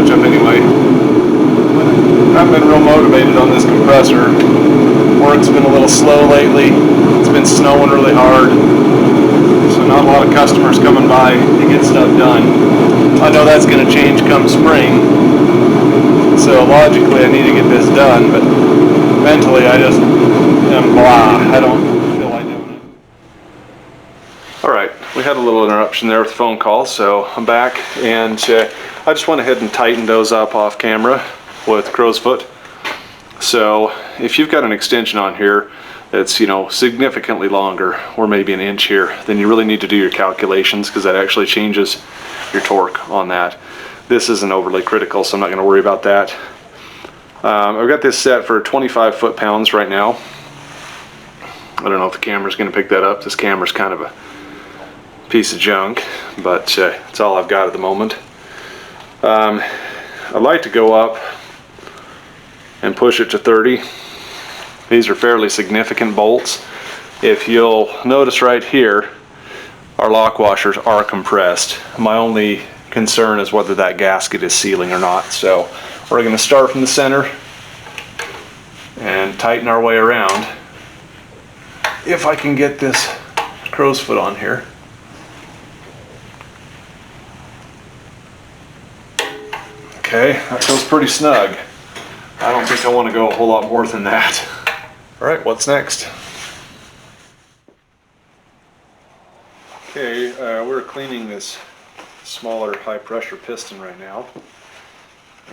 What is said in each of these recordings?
touch-up anyway. I've been real motivated on this compressor. Work's been a little slow lately. It's been snowing really hard, so not a lot of customers coming by to get stuff done. I know that's going to change come spring, so logically I need to get this done, but mentally I just am blah. I don't feel like doing it. Alright, we had a little interruption there with the phone call, so I'm back, and I just went ahead and tightened those up off camera with crow's foot. So if you've got an extension on here that's, you know, significantly longer, or maybe an inch here, then you really need to do your calculations, because that actually changes your torque on that. This isn't overly critical, so I'm not going to worry about that. I've got this set for 25 foot-pounds right now. I don't know if the camera's going to pick that up. This camera's kind of a piece of junk, but it's all I've got at the moment. I'd like to go up and push it to 30. These are fairly significant bolts. If you'll notice right here, our lock washers are compressed. My only concern is whether that gasket is sealing or not. So we're going to start from the center and tighten our way around. If I can get this crow's foot on here. Okay, that feels pretty snug. I don't think I want to go a whole lot more than that. Alright, what's next? Okay, we're cleaning this smaller high pressure piston right now.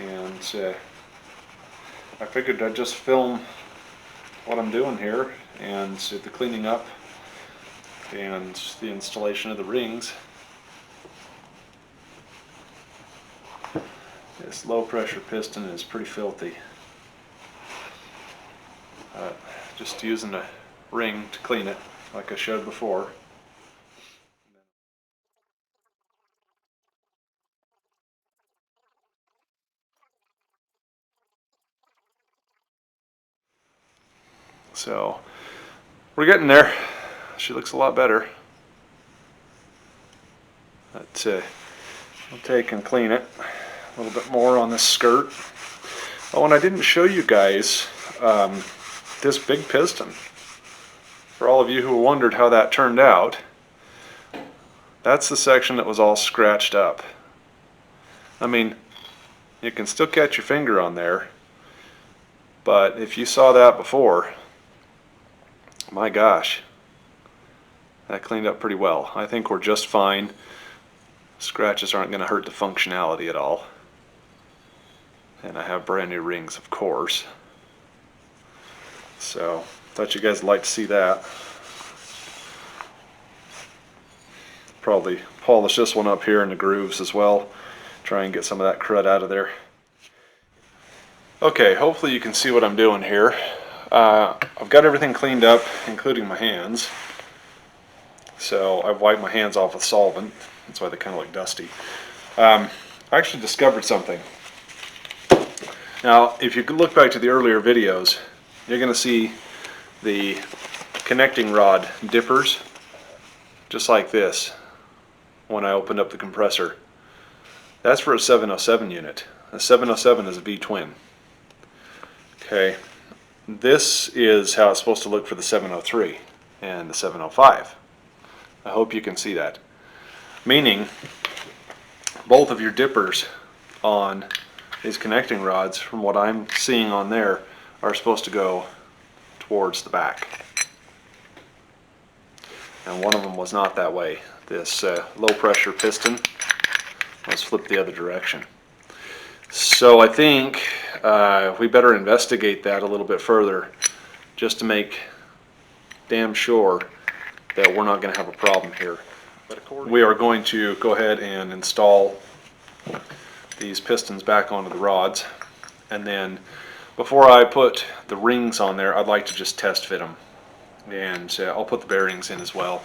And I figured I'd just film what I'm doing here and the cleaning up and the installation of the rings. This low pressure piston is pretty filthy. Just using a ring to clean it, like I showed before. So we're getting there. She looks a lot better. But I'll take and clean it a little bit more on this skirt. Oh, and I didn't show you guys this big piston. For all of you who wondered how that turned out, that's the section that was all scratched up. I mean, you can still catch your finger on there, but if you saw that before, my gosh, that cleaned up pretty well. I think we're just fine. Scratches aren't going to hurt the functionality at all. And I have brand new rings, of course. So, thought you guys would like to see that. Probably polish this one up here in the grooves as well. Try and get some of that crud out of there. Okay, hopefully you can see what I'm doing here. I've got everything cleaned up, including my hands. So I've wiped my hands off with solvent. That's why they kind of look dusty. I actually discovered something. Now, if you look back to the earlier videos, you're going to see the connecting rod dippers, just like this, when I opened up the compressor. That's for a 707 unit. A 707 is a V-twin. Okay, this is how it's supposed to look for the 703 and the 705. I hope you can see that. Meaning, both of your dippers on these connecting rods, from what I'm seeing on there, are supposed to go towards the back. And one of them was not that way. This low pressure piston was flipped the other direction. So I think we better investigate that a little bit further, just to make damn sure that we're not going to have a problem here. We are going to go ahead and install these pistons back onto the rods, and then before I put the rings on there, I'd like to just test fit them, and I'll put the bearings in as well.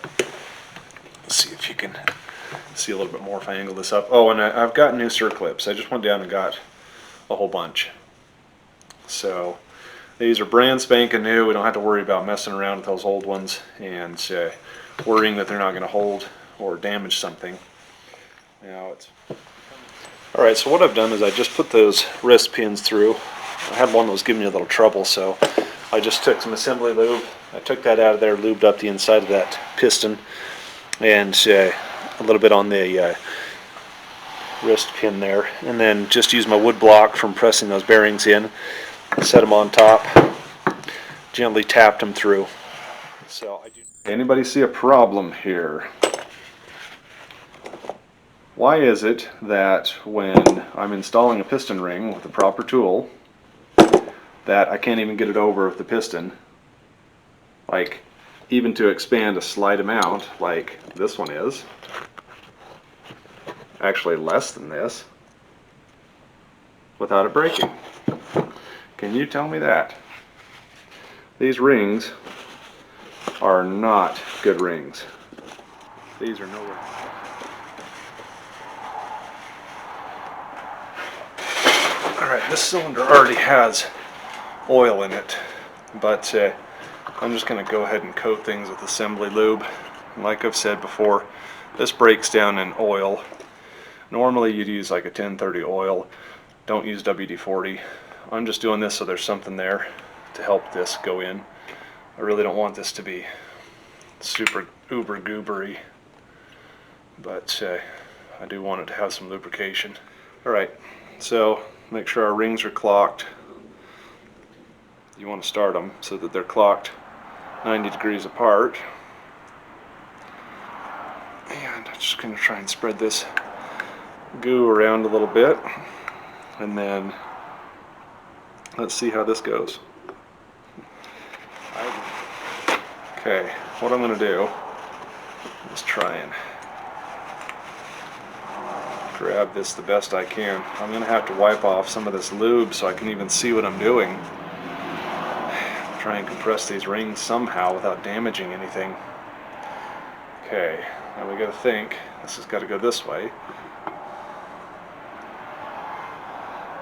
Let's see if you can see a little bit more if I angle this up. Oh, and I've got new circlips. I just went down and got a whole bunch. So these are brand spanking new. We don't have to worry about messing around with those old ones and worrying that they're not going to hold or damage something. Now Alright, so what I've done is I just put those wrist pins through. I had one that was giving me a little trouble, so I just took some assembly lube. I took that out of there, lubed up the inside of that piston, and a little bit on the wrist pin there, and then just used my wood block from pressing those bearings in, set them on top, gently tapped them through. So I do. Anybody see a problem here? Why is it that when I'm installing a piston ring with the proper tool that I can't even get it over with the piston? Like, even to expand a slight amount like this one is, actually less than this, without it breaking. Can you tell me that? These rings are not good rings. These are nowhere. Alright, this cylinder already has oil in it, but I'm just going to go ahead and coat things with assembly lube. Like I've said before, this breaks down in oil. Normally you'd use like a 1030 oil. Don't use WD-40. I'm just doing this so there's something there to help this go in. I really don't want this to be super uber goobery, but I do want it to have some lubrication. Alright, so make sure our rings are clocked. You want to start them so that they're clocked 90 degrees apart. And I'm just going to try and spread this goo around a little bit, and then let's see how this goes. Okay, what I'm going to do is try and grab this the best I can. I'm going to have to wipe off some of this lube so I can even see what I'm doing. Try and compress these rings somehow without damaging anything. Okay, now we got to think. This has got to go this way.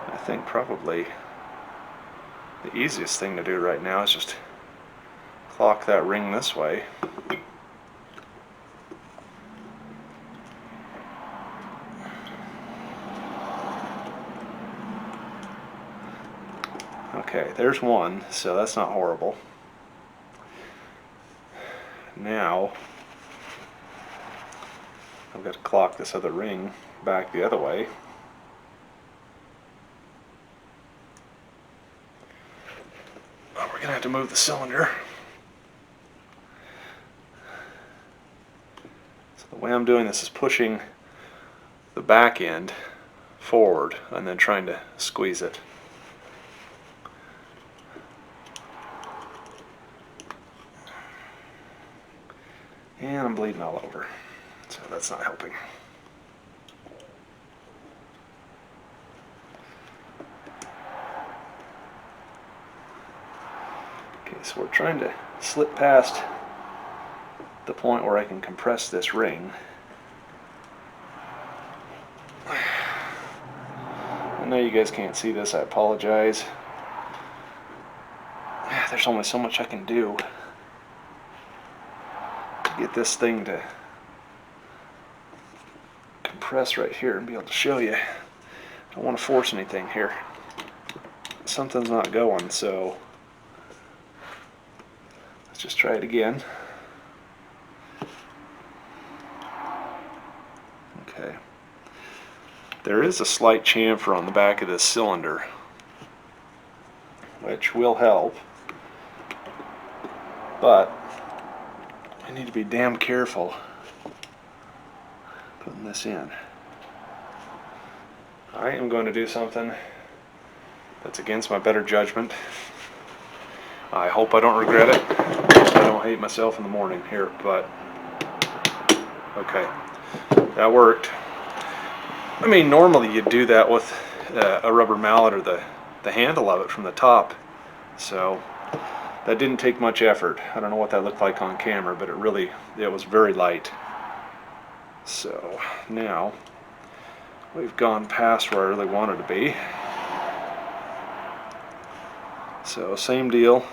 I think probably the easiest thing to do right now is just clock that ring this way. Okay, there's one, so that's not horrible. Now I've got to clock this other ring back the other way. Oh, we're gonna have to move the cylinder. So the way I'm doing this is pushing the back end forward and then trying to squeeze it. And I'm bleeding all over, so that's not helping. Okay, so we're trying to slip past the point where I can compress this ring. I know you guys can't see this, I apologize. There's only so much I can do to get this thing to compress right here and be able to show you. I don't want to force anything here. Something's not going, so let's just try it again. Okay. There is a slight chamfer on the back of this cylinder, which will help, but I need to be damn careful putting this in. I am going to do something that's against my better judgment. I hope I don't regret it. I don't hate myself in the morning here, but okay, that worked. I mean, normally you'd do that with a rubber mallet or the handle of it from the top, so that didn't take much effort. I don't know what that looked like on camera, but it was very light. So now we've gone past where I really wanted to be. So same deal.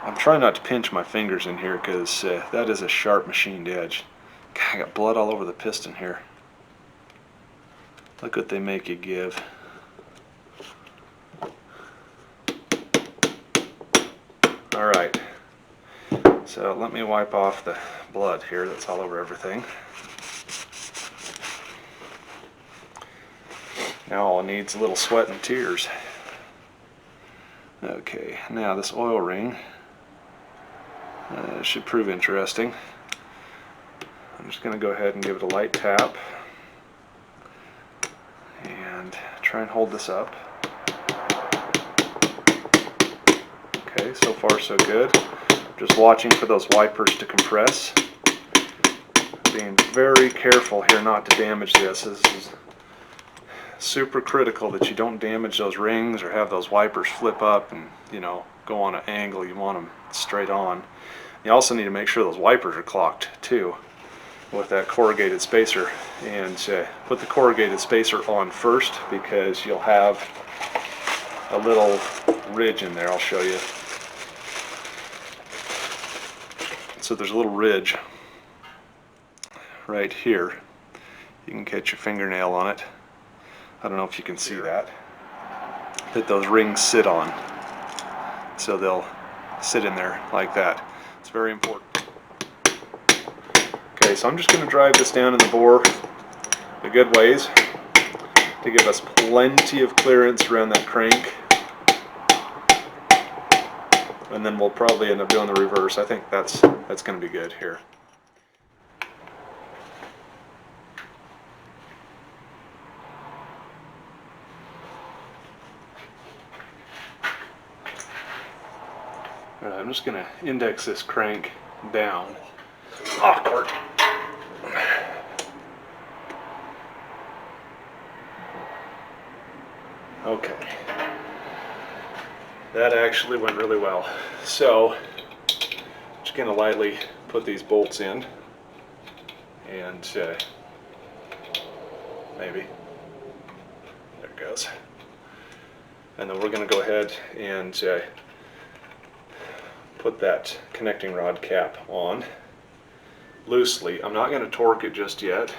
I'm trying not to pinch my fingers in here because that is a sharp machined edge. God, I got blood all over the piston here. Look what they make you give. Alright, so let me wipe off the blood here that's all over everything. Now all it needs is a little sweat and tears. Okay, now this oil ring should prove interesting. I'm just going to go ahead and give it a light tap and try and hold this up. Okay, so far so good. Just watching for those wipers to compress. Being very careful here not to damage this. This is super critical that you don't damage those rings or have those wipers flip up and, you know, go on an angle. You want them straight on. You also need to make sure those wipers are clocked too with that corrugated spacer, and put the corrugated spacer on first because you'll have a little ridge in there. I'll show you. So there's a little ridge right here. You can catch your fingernail on it. I don't know if you can see that those rings sit on. So they'll sit in there like that. It's very important. Okay, so I'm just going to drive this down in the bore a good ways to give us plenty of clearance around that crank. And then we'll probably end up doing the reverse. I think that's going to be good here. All right, I'm just going to index this crank down. Awkward. Okay. That actually went really well. So, just going to lightly put these bolts in, and maybe, there it goes. And then we're going to go ahead and put that connecting rod cap on loosely. I'm not going to torque it just yet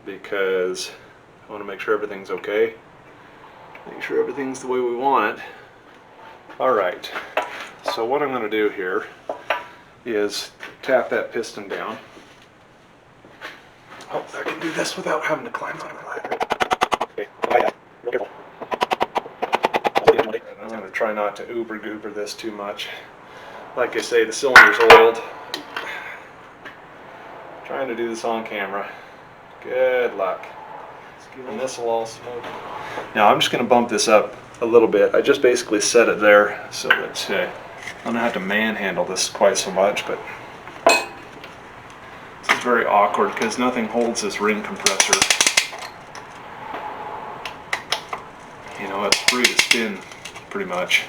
because I want to make sure everything's okay. Make sure everything's the way we want it. Alright, so what I'm going to do here is tap that piston down. Oh, I can do this without having to climb on a ladder. Okay, real careful. I'm going to try not to uber-goober this too much. Like I say, the cylinder's oiled. Trying to do this on camera. Good luck. And this will all smoke. Now I'm just going to bump this up a little bit. I just basically set it there so that I don't have to manhandle this quite so much, but this is very awkward because nothing holds this ring compressor. You know, it's free to spin pretty much.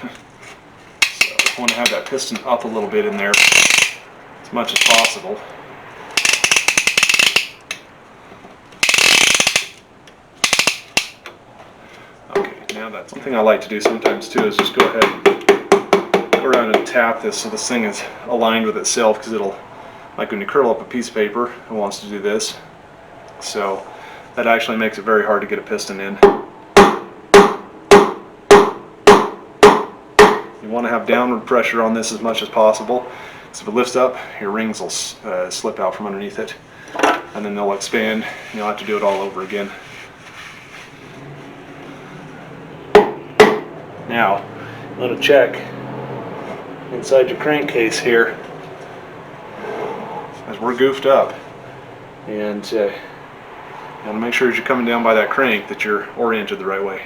So I want to have that piston up a little bit in there as much as possible. Now that's one thing I like to do sometimes too, is just go ahead and go around and tap this so this thing is aligned with itself, because it'll, like when you curl up a piece of paper, it wants to do this. So that actually makes it very hard to get a piston in. You want to have downward pressure on this as much as possible, because if it lifts up, your rings will slip out from underneath it, and then they'll expand, and you'll have to do it all over again. Now, I'm going to check inside your crankcase here, as we're goofed up, and make sure as you're coming down by that crank that you're oriented the right way.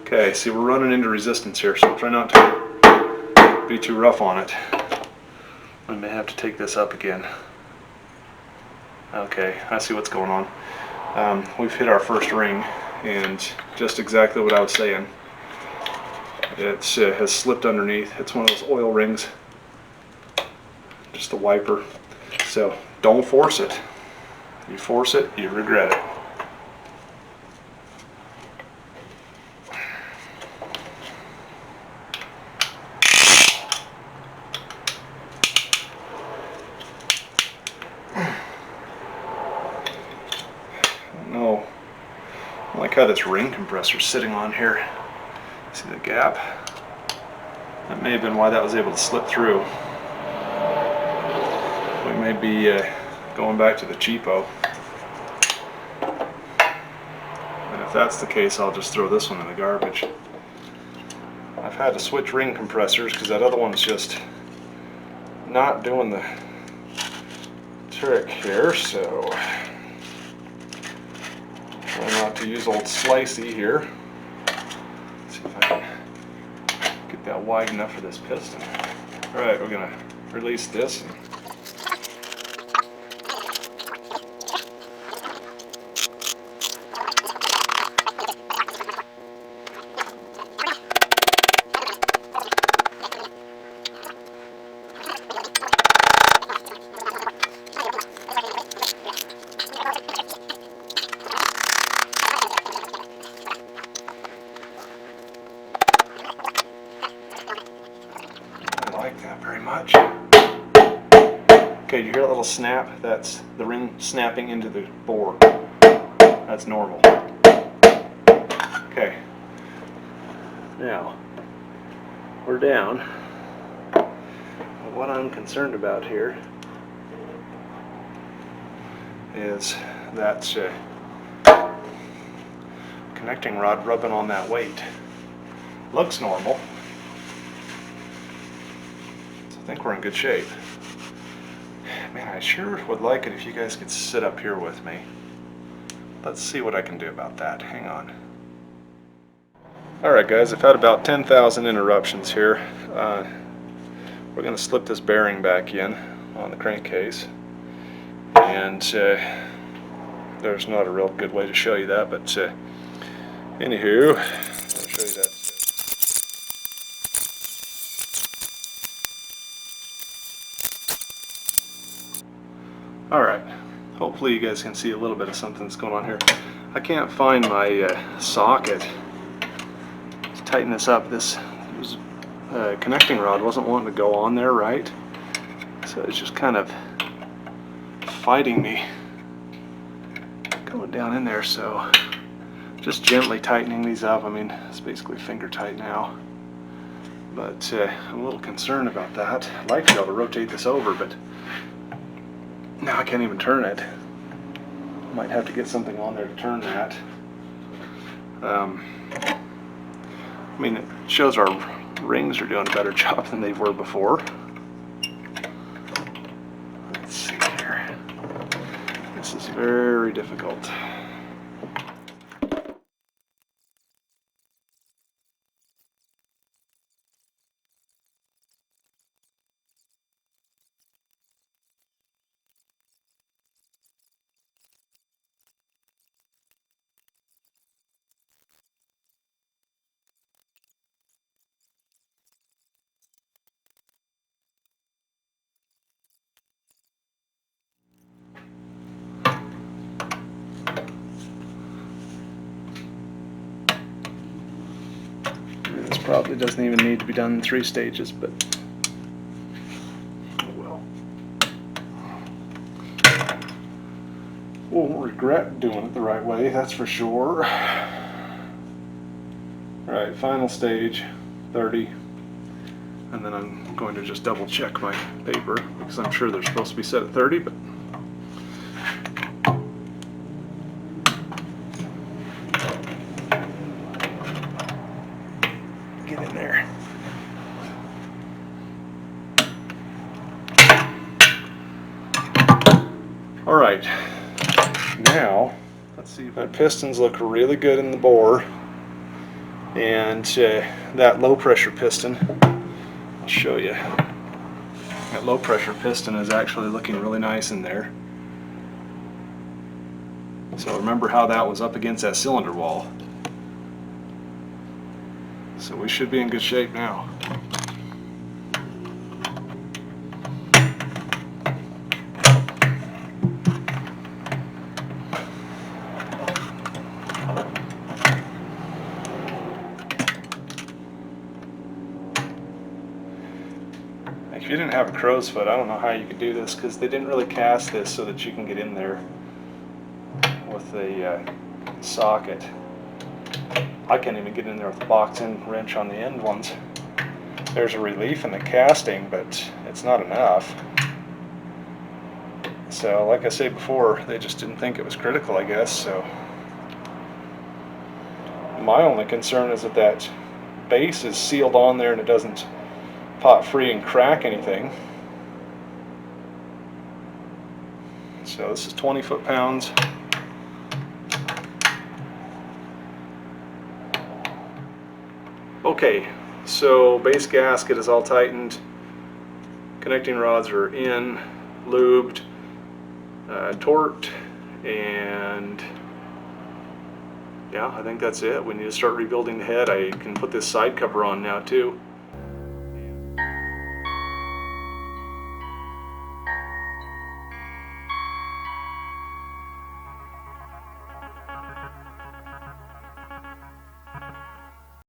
Okay, see, we're running into resistance here, so try not to be too rough on it. I may have to take this up again. Okay, I see what's going on. We've hit our first ring, and just exactly what I was saying. It has slipped underneath. It's one of those oil rings, just a wiper. So don't force it. You force it, you regret it. how this ring compressor is sitting on here. See the gap? That may have been why that was able to slip through. We may be going back to the cheapo. And if that's the case, I'll just throw this one in the garbage. I've had to switch ring compressors because that other one's just not doing the trick here, so try not to use old Slicey here. Let's see if I can get that wide enough for this piston. Alright, we're going to release this. Okay, you hear a little snap? That's the ring snapping into the bore. That's normal. Okay. Now, we're down. What I'm concerned about here is that connecting rod rubbing on that weight. Looks normal. So I think we're in good shape. Man, I sure would like it if you guys could sit up here with me. Let's see what I can do about that. Hang on. Alright guys, I've had about 10,000 interruptions here. We're going to slip this bearing back in on the crankcase. And there's not a real good way to show you that, but anywho, I'll show you that. Alright, hopefully you guys can see a little bit of something that's going on here. I can't find my socket to tighten this up. This connecting rod wasn't wanting to go on there right, so it's just kind of fighting me going down in there. So just gently tightening these up. I mean, it's basically finger tight now, but I'm a little concerned about that. I'd like to be able to rotate this over, but now I can't even turn it. Might have to get something on there to turn that. I mean, it shows our rings are doing a better job than they were before. Let's see here. This is very difficult. This probably doesn't even need to be done in 3 stages, but oh well. Won't regret doing it the right way, that's for sure. Alright, final stage, 30. And then I'm going to just double check my paper, because I'm sure they're supposed to be set at 30, but get in there. Alright, now let's see. My pistons look really good in the bore, and that low pressure piston, I'll show you. That low pressure piston is actually looking really nice in there. So remember how that was up against that cylinder wall. So we should be in good shape now. If you didn't have a crow's foot, I don't know how you could do this, because they didn't really cast this so that you can get in there with a socket. I can't even get in there with the box end wrench on the end ones. There's a relief in the casting, but it's not enough. So like I said before, they just didn't think it was critical, I guess. So my only concern is that that base is sealed on there and it doesn't pop free and crack anything. So this is 20 foot-pounds. Okay, so base gasket is all tightened. Connecting rods are in, lubed, torqued, and yeah, I think that's it. We need to start rebuilding the head. I can put this side cover on now too.